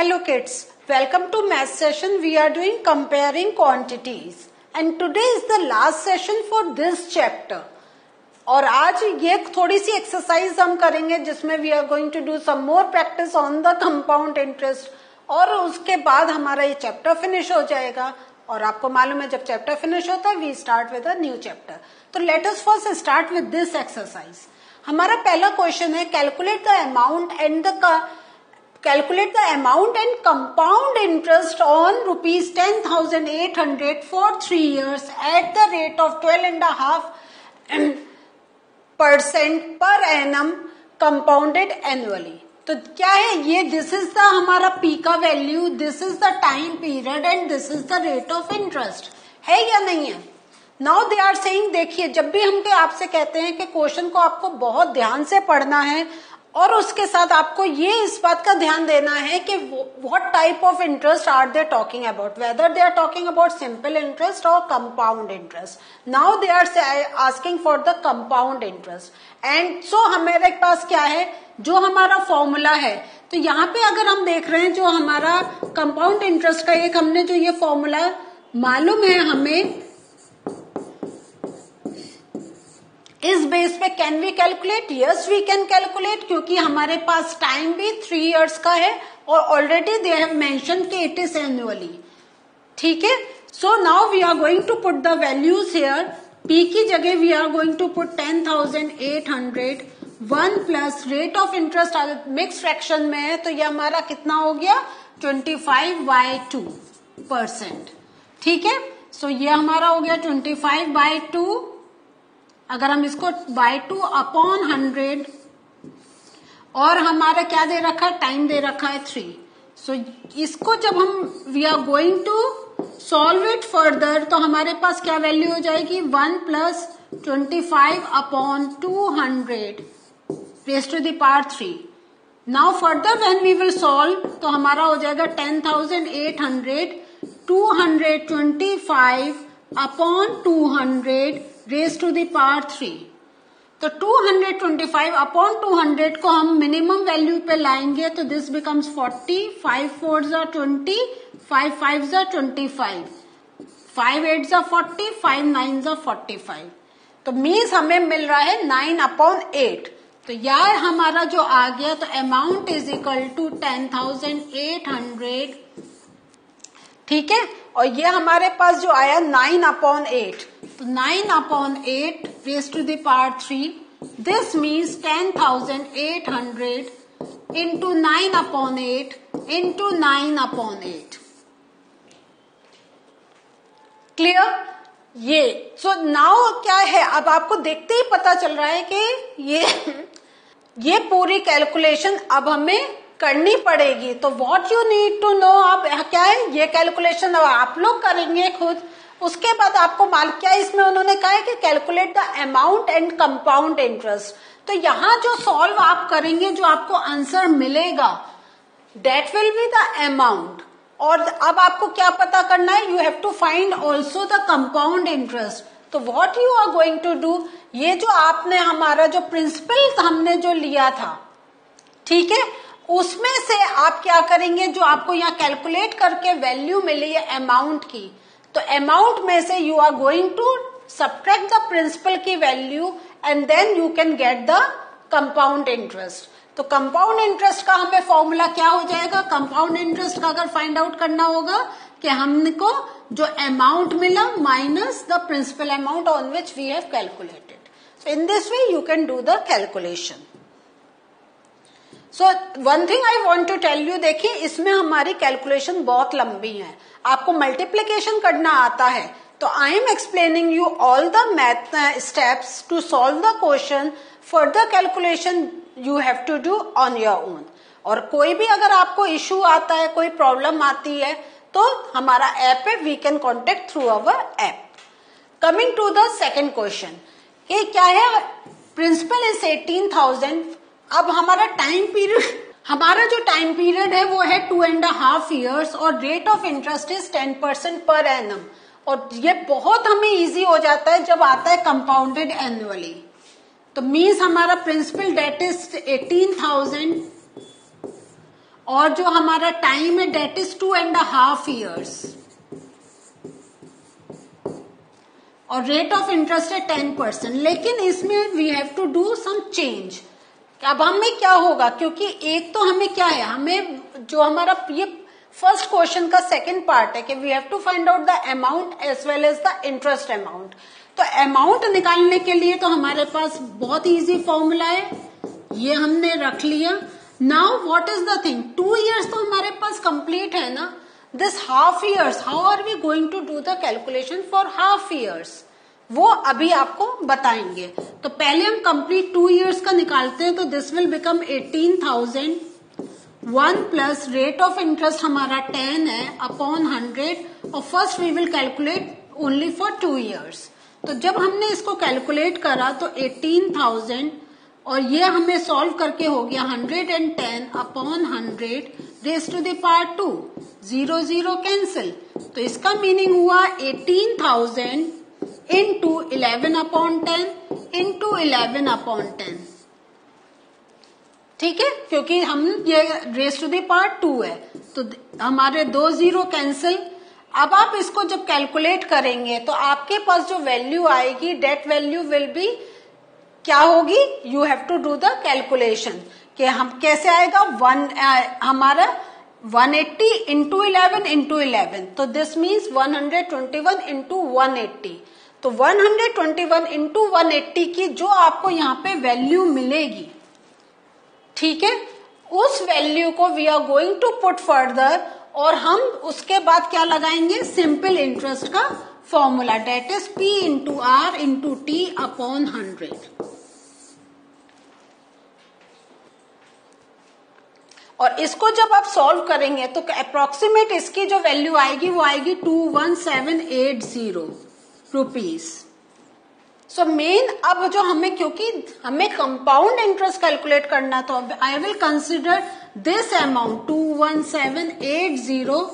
Hello kids, welcome to math session. We are doing comparing quantities and today is the last session for this chapter. और आज ये थोड़ी सी exercise हम करेंगे जिसमें we are going to do some more practice on the compound interest और उसके बाद हमारा ये चैप्टर फिनिश हो जाएगा. और आपको मालूम है जब चैप्टर फिनिश होता है we start with a new chapter. तो let us first start with this exercise. हमारा पहला क्वेश्चन है calculate the amount and compound interest on rupees 10,800 for 3 years at the rate of 12.5% per annum compounded annually. तो क्या है ये, this is the हमारा P का value, this is the time period and this is the rate of interest. है या नहीं है? नाउ दे आर सेइंग, देखिए जब भी हम आपसे कहते हैं कि क्वेश्चन को आपको बहुत ध्यान से पढ़ना है और उसके साथ आपको ये इस बात का ध्यान देना है कि what type of interest are they talking about, whether they are talking about simple interest और compound interest. Now they are asking for the compound interest and so हमारे पास क्या है, जो हमारा फॉर्मूला है. तो यहाँ पे अगर हम देख रहे हैं जो हमारा कंपाउंड इंटरेस्ट का एक हमने जो ये फॉर्मूला मालूम है हमें, इस बेस पे can we calculate? Yes we can calculate, क्योंकि हमारे पास टाइम भी 3 इयर्स का है और already they have mention that it is annually. ठीक है, so now we are going to put the values here. P की जगह we are going to put 10,800 1 plus rate of interest mix fraction में है तो ये हमारा कितना हो गया 25/2%. ठीक है, सो ये हमारा हो गया 25/2. अगर हम इसको बाय 2 अपॉन 100 और हमारा क्या दे रखा है, टाइम दे रखा है 3. सो इसको जब हम we are going to solve it further तो हमारे पास क्या वैल्यू हो जाएगी 1 plus 25 upon 200 raise to the power 3. Now further when we will solve तो हमारा हो जाएगा 10,800 225 upon 200 raise to the power 3. तो 225 अपॉन 200 को हम मिनिमम वैल्यू पे लाएंगे तो दिस बिकम्स 40. 5 4 जा 20, 5 5 जा 25, 5 8 जा 40, 5 9 जा 45. तो मीन्स हमें मिल रहा है 9/8. तो यार हमारा जो आ गया तो अमाउंट इज इक्वल टू 10,800. ठीक है, और ये हमारे पास जो आया 9/8. तो 9/8 raise to the power 3. This means 10,800 into 9/8 into 9/8. Clear? ये सो नाउ क्या है, अब आपको देखते ही पता चल रहा है कि ये पूरी कैलकुलेशन अब हमें करनी पड़ेगी. तो what you need to know, अब क्या है ये कैलकुलेशन अब आप लोग करेंगे खुद. उसके बाद आपको मालूम क्या इसमें उन्होंने कहा है कि calculate the amount and compound interest. तो यहाँ जो सॉल्व आप करेंगे जो आपको आंसर मिलेगा that will be the amount. और अब आपको क्या पता करना है, you have to find also the compound interest. तो what you are going to do, ये जो आपने हमारा जो प्रिंसिपल हमने जो लिया था, ठीक है, उसमें से आप क्या करेंगे, जो आपको यहाँ कैलकुलेट करके वैल्यू मिली है अमाउंट की, तो अमाउंट में से you are going to subtract the principal की value and then you can get the compound interest. तो कंपाउंड इंटरेस्ट का हमें फॉर्मूला क्या हो जाएगा, कंपाउंड इंटरेस्ट का अगर फाइंड आउट करना होगा कि हमको जो अमाउंट मिला minus the principal amount on which we have calculated. So in this way you can do the calculation. So one thing I want to tell you, देखिए इसमें हमारी कैलकुलेशन बहुत लंबी है. आपको मल्टीप्लीकेशन करना आता है तो I am explaining you all the math steps to solve the question. Further calculation you have to do on your own. और कोई भी अगर आपको इश्यू आता है, कोई प्रॉब्लम आती है तो हमारा ऐप है, we can contact through our app. Coming to the second question, ये क्या है, प्रिंसिपल इज 18,000. अब हमारा टाइम पीरियड है वो है 2.5 इयर्स और rate of interest is 10% per annum. और ये बहुत हमें इजी हो जाता है जब आता है कंपाउंडेड एनुअली. तो मीन्स हमारा प्रिंसिपल डेट इज 18,000 और जो हमारा टाइम है डेट इज 2.5 years, और रेट ऑफ इंटरेस्ट है 10%। लेकिन इसमें we have to do some change. अब हमें क्या होगा, क्योंकि एक तो हमें क्या है, हमें जो हमारा ये फर्स्ट क्वेश्चन का सेकंड पार्ट है कि we have to find out the amount as well as the interest amount. तो अमाउंट निकालने के लिए तो हमारे पास बहुत इजी फॉर्मूला है, ये हमने रख लिया। Now what is the thing, 2 years तो हमारे पास कंप्लीट है ना, this half years, how are we going to do the calculation for half years, वो अभी आपको बताएंगे। तो पहले हम कंप्लीट 2 years का निकालते हैं, तो this will become 18,000, 1 plus rate of interest हमारा 10 है अपॉन 100, और first we will calculate only for 2 years। तो जब हमने इसको कैलकुलेट करा तो 18,000 और ये हमें सॉल्व करके हो गया 110 upon 100 raise to the power 2, 0 0 cancel. तो इसका मीनिंग हुआ 18,000 इंटू 11 अपॉन 10 इंटू 11 अपॉन 10, ठीक है, क्योंकि हम ये रेज टू द पावर 2 है, तो हमारे 2 0 कैंसिल। अब आप इसको जब कैलकुलेट करेंगे तो आपके पास जो वैल्यू आएगी, डेट वैल्यू विल बी क्या होगी, you have to do the calculation कि हम कैसे आएगा, हमारा 180 इंटू 11 इंटू 11, तो दिस मीन्स 121 इंटू 180। तो 121 इंटू 180 की जो आपको यहाँ पे वैल्यू मिलेगी, ठीक है, उस वैल्यू को we are going to put further, और हम उसके बाद क्या लगाएंगे, सिंपल इंटरेस्ट का formula, that is P into R into T upon 100। और इसको जब आप सॉल्व करेंगे तो अप्रोक्सीमेट इसकी जो वैल्यू आएगी वो आएगी 21780 रुपीज। सो मेन अब जो हमें, क्योंकि हमें कंपाउंड इंटरेस्ट कैलकुलेट करना, तो I will consider this amount 21780,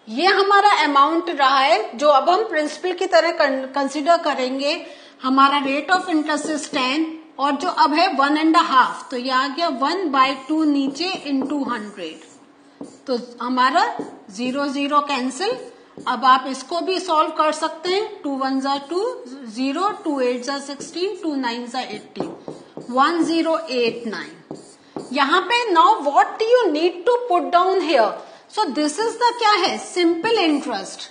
ये हमारा अमाउंट रहा है जो अब हम प्रिंसिपल की तरह कंसिडर करेंगे। हमारा रेट ऑफ इंटरेस्ट इज 10 और जो अब है 1.5, तो ये आ गया 1/2 नीचे इंटू 100, तो हमारा 0 0 कैंसिल। अब आप इसको भी सॉल्व कर सकते हैं, 2 1 2 0, 2 8 16, 2 9 18, 1089। यहाँ पे now what do you need to put down here, so this is the क्या है, सिंपल इंटरेस्ट।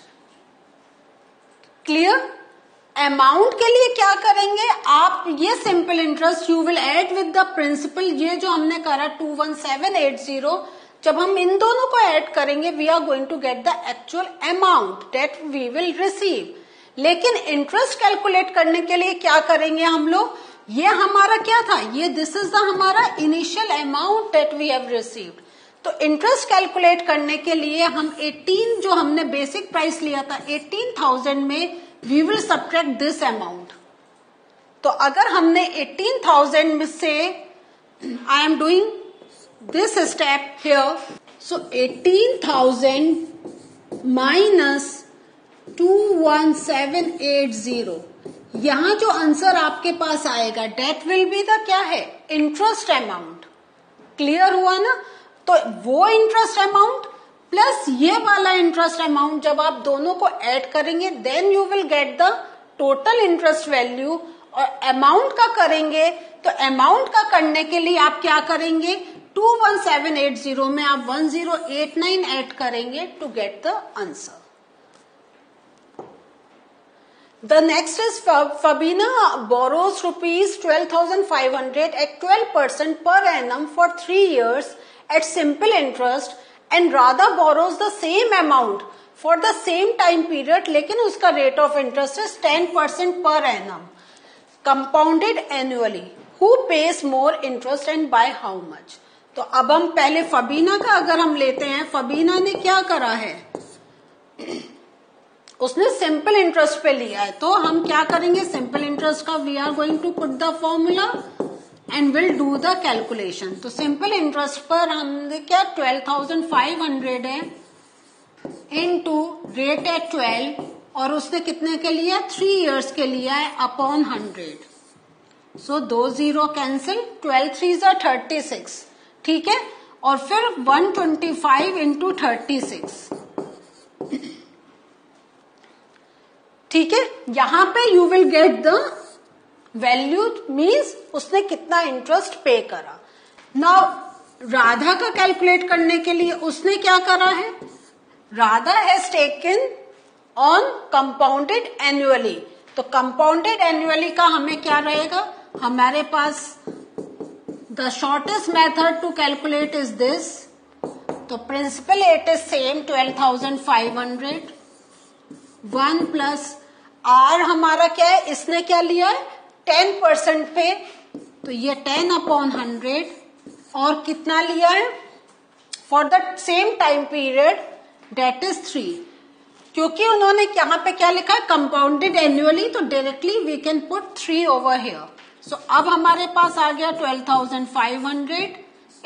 क्लियर? अमाउंट के लिए क्या करेंगे आप, ये simple interest you will add with the principal, ये जो हमने करा 21780, जब हम इन दोनों को ऐड करेंगे we are going to get the actual amount that we will receive. लेकिन इंटरेस्ट कैलकुलेट करने के लिए क्या करेंगे हम लोग, ये हमारा क्या था, ये दिस इज द हमारा initial amount that we have received. तो इंटरेस्ट कैलकुलेट करने के लिए हम 18 जो हमने बेसिक प्राइस लिया था 18,000 में we will subtract this amount. तो अगर हमने 18,000 में से, I am doing this step here, so 18,000 minus 21780, यहां जो आंसर आपके पास आएगा डेट विल बी द क्या है, इंटरेस्ट अमाउंट। क्लियर हुआ ना? तो वो इंटरेस्ट अमाउंट प्लस ये वाला इंटरेस्ट अमाउंट जब आप दोनों को ऐड करेंगे then you will get the total interest value. और अमाउंट का करेंगे तो अमाउंट का करने के लिए आप क्या करेंगे, 21780 में आप 1089 ऐड करेंगे to get the answer. The next is Fabina borrows rupees 12,500 at 12% per annum for 3 years at simple interest and Radha borrows the same amount for the same time period, लेकिन उसका rate of interest is 10% per annum compounded annually. Who pays more interest and by how much? तो अब हम पहले फबीना का अगर हम लेते हैं, फबीना ने क्या करा है, उसने सिंपल इंटरेस्ट पे लिया है, तो हम क्या करेंगे, सिंपल इंटरेस्ट का we are going to put the formula and will do the calculation. तो सिंपल इंटरेस्ट पर हमने क्या 12,500 है इनटू रेट है 12 और उसने कितने के लिए 3 इयर्स के लिया है अपॉन 100। सो 2 0 कैंसिल, 12 3 36, ठीक है, और फिर 125 इंटू 36, ठीक है। यहां पे you will get the value, means उसने कितना इंटरेस्ट पे करा। नाउ राधा का कैलकुलेट करने के लिए उसने क्या करा है, Radha has taken on compounded annually. तो कंपाउंडेड एनुअली का हमें क्या रहेगा, हमारे पास the shortest method to calculate is this. तो principal it is same 12,500, 1 plus R हमारा क्या है, इसने क्या लिया है 10% पे, तो ये 10/100 और कितना लिया है for the same time period that is 3। क्योंकि उन्होंने यहां पे क्या लिखा है कंपाउंडेड एनुअली, तो directly we can put 3 over here. So अब हमारे पास आ गया 12,500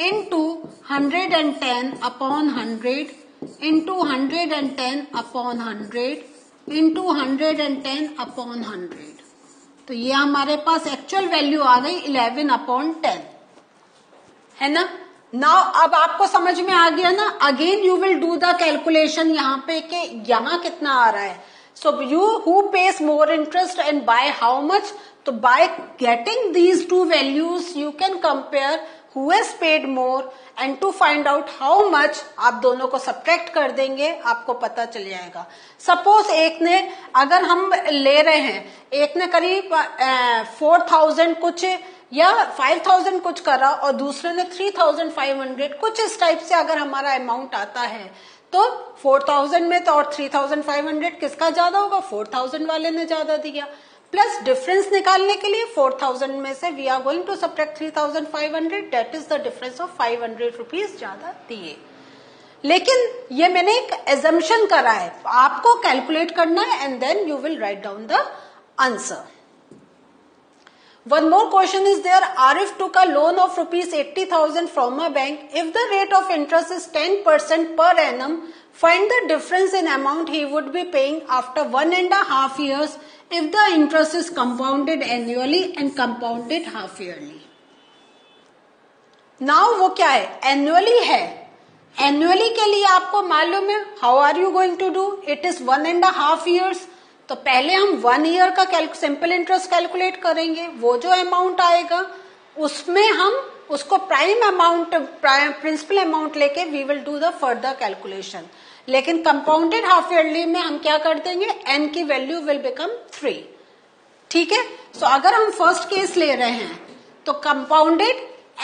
इंटू 110/100 इंटू 110/100 इंटू 110/100। तो ये हमारे पास एक्चुअल वैल्यू आ गई 11/10, है ना। नाउ अब आपको समझ में आ गया ना। Again you will do the calculation यहाँ पे कि यहाँ कितना आ रहा है। So you who pays more interest and by how much. तो by getting these two values you can compare who has paid more and to find out how much. आप दोनों को सब्ट्रैक्ट कर देंगे, आपको पता चल जाएगा। सपोज एक ने, अगर हम ले रहे हैं, एक ने करीब 4,000 कुछ या 5,000 कुछ करा और दूसरे ने 3,500 कुछ, इस टाइप से अगर हमारा अमाउंट आता है तो 4,000 में तो और 3,500 किसका ज्यादा होगा, 4,000 वाले ने ज्यादा दिया। प्लस डिफरेंस निकालने के लिए 4,000 में से we are going to subtract 3,500, that is the difference of 500 rupees ज्यादा दिए। लेकिन ये मैंने एक एजम्पशन करा है, आपको कैलकुलेट करना है and then you will write down the answer. One more question is there. Arif took a loan of rupees 80,000 from a bank. If the rate of interest is 10% per annum, find the difference in amount he would be paying after 1.5 years if the interest is compounded annually and compounded half yearly. Now वो क्या है, annually है। Annually के लिए आपको मालूम है, how are you going to do? It is 1.5 years. तो पहले हम 1 ईयर का सिंपल इंटरेस्ट कैलकुलेट करेंगे। वो जो अमाउंट आएगा उसमें हम उसको प्राइम अमाउंट, प्रिंसिपल अमाउंट लेके we will do the further calculation. लेकिन कंपाउंडेड हाफ ईयरली में हम क्या कर देंगे, एन की वैल्यू विल बिकम 3, ठीक है। सो अगर हम फर्स्ट केस ले रहे हैं तो कंपाउंडेड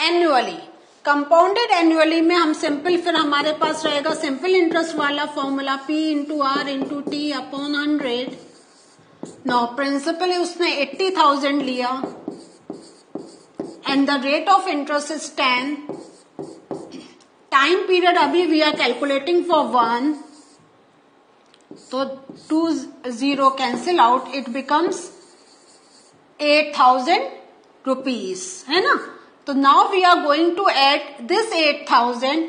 एनुअली, कंपाउंडेड एनुअली में हम सिंपल, फिर हमारे पास रहेगा सिंपल इंटरेस्ट वाला formula P into R into T upon 100। Now principal उसने 80,000 लिया and the rate of interest is 10। Time period अभी वी आर कैलकुलेटिंग फॉर 1, तो 2 0 cancel out, it becomes 8,000 rupees, है ना। तो now we are going to add this 8,000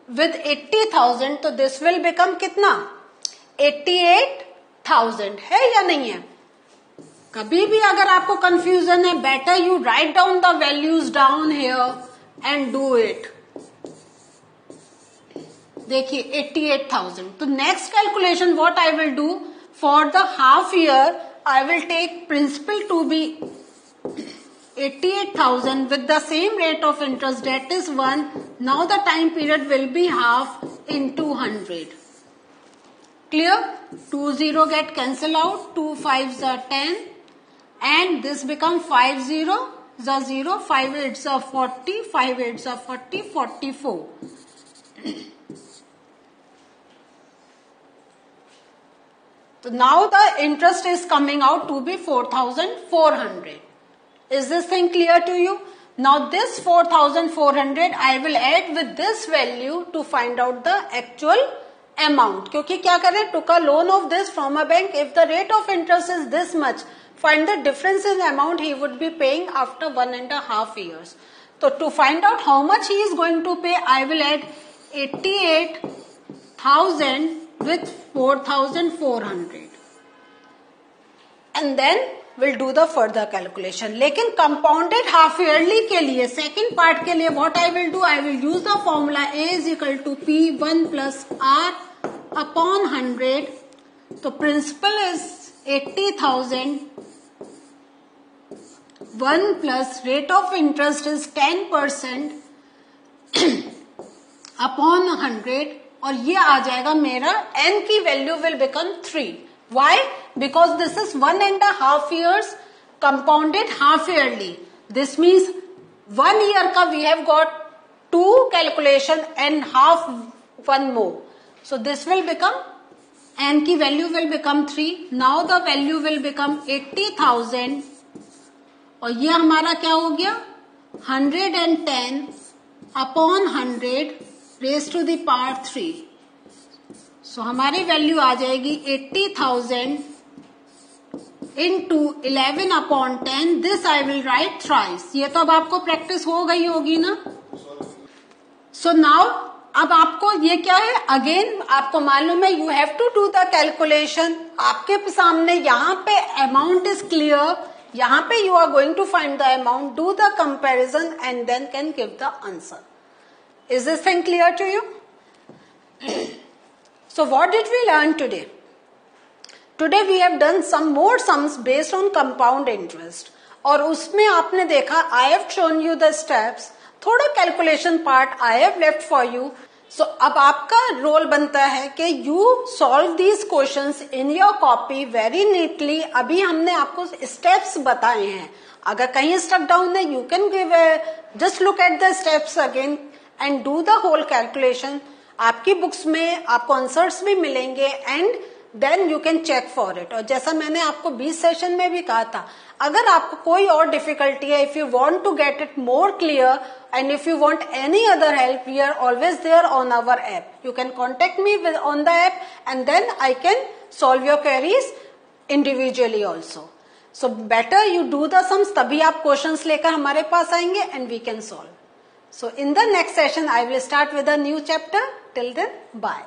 with 80,000, तो this will become कितना, 88,000, है या नहीं है। कभी भी अगर आपको कंफ्यूजन है, better you write down the values down here and do it. देखिए 88,000। तो next calculation what I will do for the half year, I will take principal to be 88,000 with the same rate of interest, that is 1. Now the time period will be half into 100. Clear? 2 0 get cancel out, 2 5s are 10 and this become 5 0 the 0, 5 8s are 40, 5 8s are 40, 44. So now the interest is coming out to be 4,400. Is this thing clear to you? Now this 4,400 I will add with this value to find out the actual amount. क्योंकि क्या करें, took a loan of this from a bank. If the rate of interest is this much, find the difference in amount he would be paying after 1.5 years. So to find out how much he is going to pay, I will add 88,000 with 4,400. And then we'll do the further calculation. लेकिन compounded half yearly के लिए second part के लिए what I will do, I will use the formula A is equal to P1 plus R upon 100. तो principal is 80,000. 1 plus rate of interest is 10% upon 100 और ये आ जाएगा मेरा n की value will become 3. Why? Because this is 1.5 years compounded half yearly. This means 1 year का we have got 2 calculation and half one more. So this will become n की value will become 3. Now the value will become 80,000 और ये हमारा क्या हो गया 110 upon 100 raise to the power 3. So हमारी value आ जाएगी 80,000 into 11 upon 10. This I will write thrice. ये तो अब आपको प्रैक्टिस हो गई होगी ना. सो नाउ अब आपको ये क्या है, अगेन आपको मालूम है you have to do the calculation. आपके सामने यहाँ पे अमाउंट इज क्लियर, यहाँ पे you are going to find the amount, do the comparison and then can give the answer. Is this thing clear to you? So what did we learn today? Today we have done some more sums based on compound interest. और उसमें आपने देखा I have shown you the steps. थोड़ा calculation part I have left for you. So अब आपका role बनता है कि you solve these questions in your copy very neatly. अभी हमने आपको steps बताए हैं. अगर कहीं stuck down है you can give a just look at the steps again and do the whole calculation. आपकी बुक्स में आपको आंसर्स भी मिलेंगे and then you can check for it. और जैसा मैंने आपको 20 सेशन में भी कहा था, अगर आपको कोई और डिफिकल्टी है, if you want to get it more clear and if you want any other help, we are always there on our app. You can contact me on the app and then I can solve your queries individually also. So better you do the sums, तभी आप questions लेकर हमारे पास आएंगे and we can solve. So in the next session, I will start with a new chapter. Till then, bye.